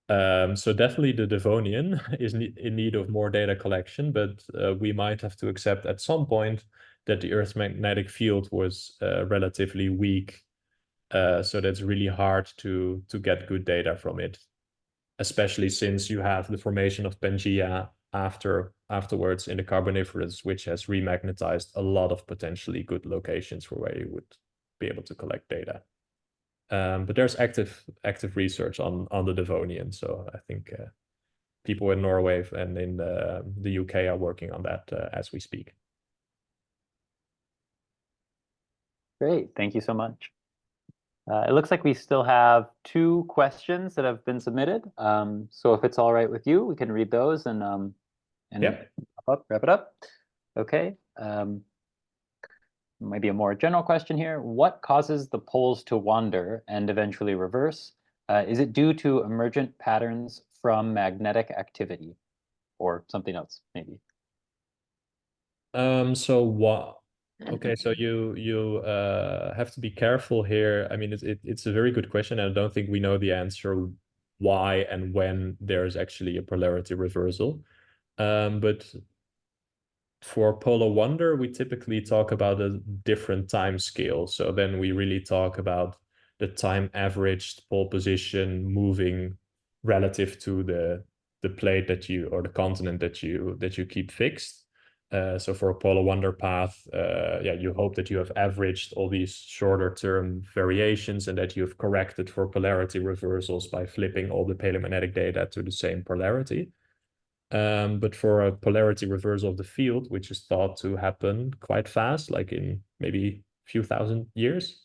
So definitely the Devonian is in need of more data collection, but we might have to accept at some point that the Earth's magnetic field was relatively weak. So that's really hard to get good data from it, especially since you have the formation of Pangaea afterwards in the Carboniferous, which has remagnetized a lot of potentially good locations for where you would be able to collect data. But there's active research on the Devonian, so I think people in Norway and in the UK are working on that as we speak. Great, thank you so much. It looks like we still have 2 questions that have been submitted. So if it's all right with you, we can read those and Yep. wrap it up. Okay. Maybe a more general question here. What causes the poles to wander and eventually reverse? Is it due to emergent patterns from magnetic activity or something else, maybe? So what? Okay, so you have to be careful here. I mean, it's a very good question, and I don't think we know the answer why and when there's actually a polarity reversal. But for polar wander, we typically talk about a different time scale. So then we really talk about the time averaged pole position moving relative to the plate that you, or the continent that you keep fixed. So for a polar wander path, yeah, you hope that you have averaged all these shorter term variations and that you've corrected for polarity reversals by flipping all the paleomagnetic data to the same polarity. But for a polarity reversal of the field, which is thought to happen quite fast, like in maybe a few thousand years,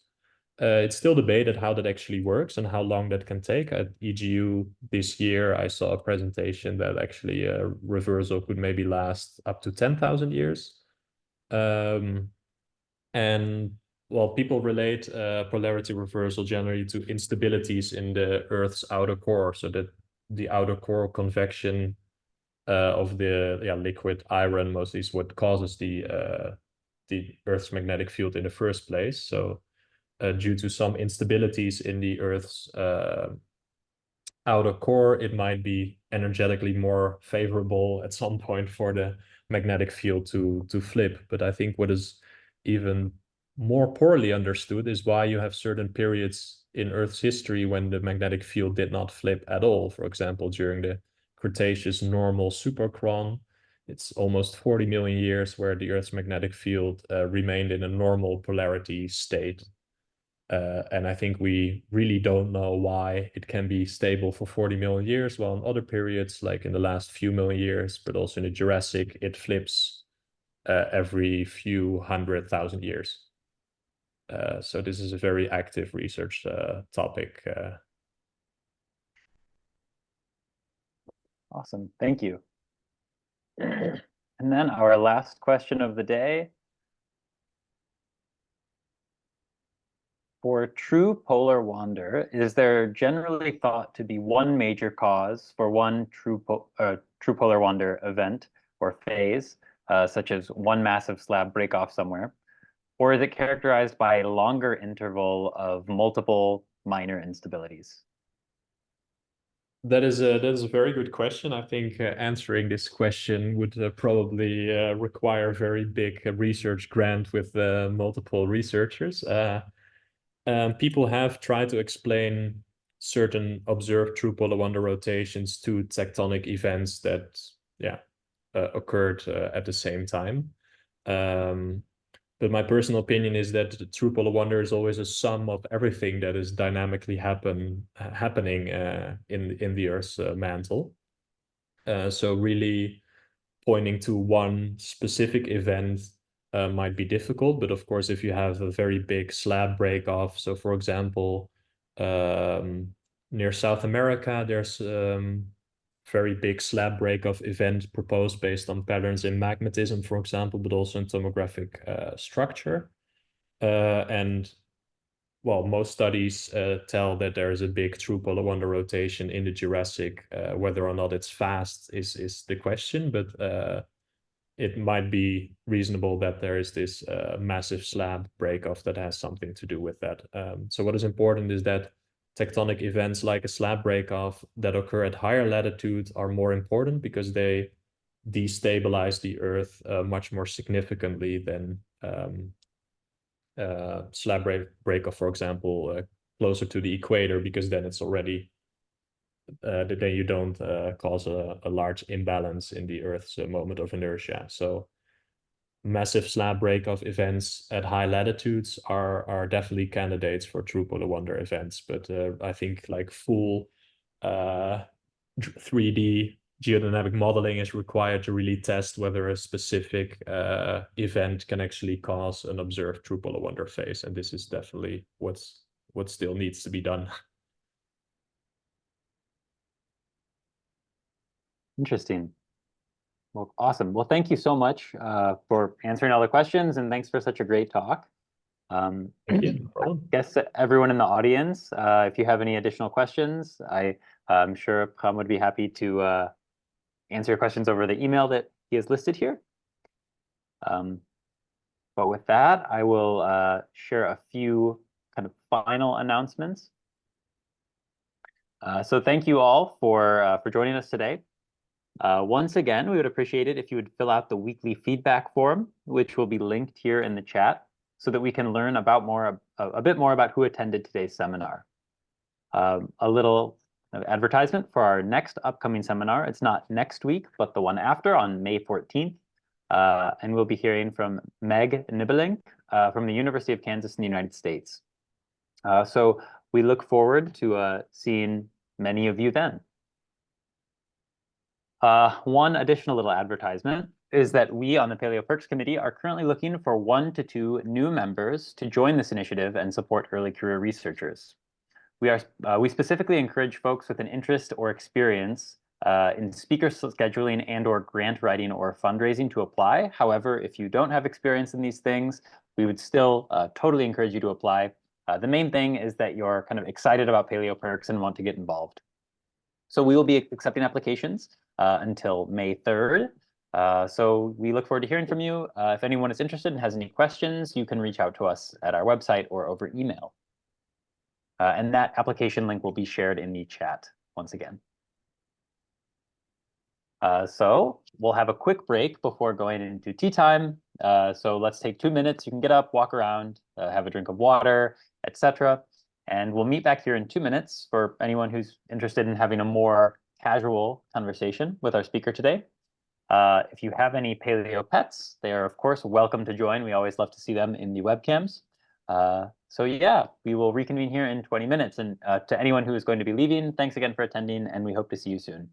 it's still debated how that actually works and how long that can take. At EGU this year, I saw a presentation that actually a reversal could maybe last up to 10,000 years. And well, people relate polarity reversal generally to instabilities in the Earth's outer core, so that the outer core convection of the liquid iron mostly is what causes the Earth's magnetic field in the first place. So due to some instabilities in the Earth's outer core, it might be energetically more favorable at some point for the magnetic field to flip. But I think what is even more poorly understood is why you have certain periods in Earth's history when the magnetic field did not flip at all. For example, during the Cretaceous normal superchron, it's almost 40 million years where the Earth's magnetic field remained in a normal polarity state. And I think we really don't know why it can be stable for 40 million years, while in other periods, like in the last few million years, but also in the Jurassic, it flips every few 100,000 years. So this is a very active research topic. Awesome, thank you. And then our last question of the day. For true polar wander, is there generally thought to be one major cause for one true polar wander event or phase, such as one massive slab break off somewhere? Or is it characterized by a longer interval of multiple minor instabilities? That is a very good question. I think answering this question would probably require a very big research grant with multiple researchers. People have tried to explain certain observed true polar wander rotations to tectonic events that occurred at the same time. But my personal opinion is that the true polar wander is always a sum of everything that is dynamically happening in the Earth's mantle. So really pointing to one specific event might be difficult, but of course, if you have a very big slab break off, so for example, near South America, there's very big slab break-off event proposed based on patterns in magmatism, for example, but also in tomographic structure. And well, most studies tell that there is a big true polar wander rotation in the Jurassic. Whether or not it's fast is the question, but it might be reasonable that there is this massive slab break-off that has something to do with that. So what is important is that tectonic events like a slab break-off that occur at higher latitudes are more important because they destabilize the Earth much more significantly than slab break-off, for example, closer to the equator, because then it's already then you don't cause a large imbalance in the Earth's moment of inertia. So massive slab break-off events at high latitudes are definitely candidates for true polar wander events. But I think like full 3D geodynamic modeling is required to really test whether a specific event can actually cause an observed true polar wander phase. And this is definitely what still needs to be done. Interesting. Well, awesome. Well, thank you so much for answering all the questions, and thanks for such a great talk. Thank you. No problem. I guess everyone in the audience, if you have any additional questions, I'm sure Bram would be happy to answer your questions over the email that he has listed here. But with that, I will share a few kind of final announcements. So thank you all for joining us today. Once again, we would appreciate it if you would fill out the weekly feedback form, which will be linked here in the chat, so that we can learn about a bit more about who attended today's seminar. A little advertisement for our next upcoming seminar. It's not next week, but the one after on May 14th. And we'll be hearing from Meg Nibbling from the University of Kansas in the United States. So we look forward to seeing many of you then. One additional little advertisement is that we on the Paleo Perks Committee are currently looking for 1 to 2 new members to join this initiative and support early career researchers. We specifically encourage folks with an interest or experience in speaker scheduling and/or grant writing or fundraising to apply. However, if you don't have experience in these things, we would still totally encourage you to apply. The main thing is that you're kind of excited about Paleo Perks and want to get involved. So we will be accepting applications until May 3rd. So we look forward to hearing from you. If anyone is interested and has any questions, you can reach out to us at our website or over email. And that application link will be shared in the chat once again. So we'll have a quick break before going into tea time. So let's take 2 minutes. You can get up, walk around, have a drink of water, etc. And we'll meet back here in 2 minutes for anyone who's interested in having a more casual conversation with our speaker today. If you have any paleo pets, they are, of course, welcome to join. We always love to see them in the webcams. So yeah, we will reconvene here in 20 minutes. And to anyone who is going to be leaving, thanks again for attending, and we hope to see you soon.